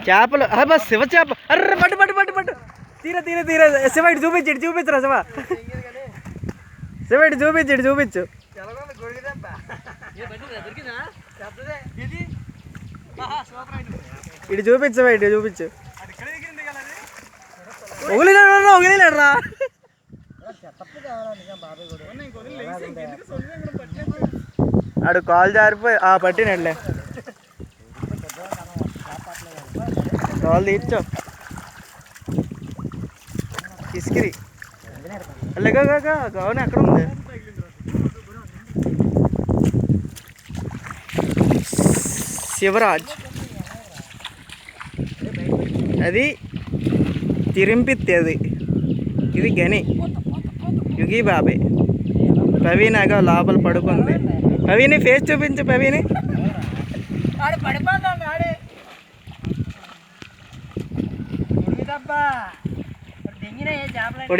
చేపలు బస్ శివ చేప. అర్ర పట్టు పట్టు పట్టు పట్టు. తీరా తీరా తీరా. శివ ఇటు చూపించు, చూపించరా శివ. శివ ఇటు చూపించు. ఇటు చూపించు, ఇటు చూపించు. ఒగిలేడరా. ఆడు కాల్ జారిపోయి పట్టినట్లే. కాల్ తీర్చో ఇస్కిరి. అలాగా అవును అక్కడ ఉంది. శివరాజ్ అది తిరింపిత్తి. అది ఇది గని యుగి బాబే. పవీనాగా లోపల పడుకుంది. పవీని ఫేస్ చూపించు. పవీని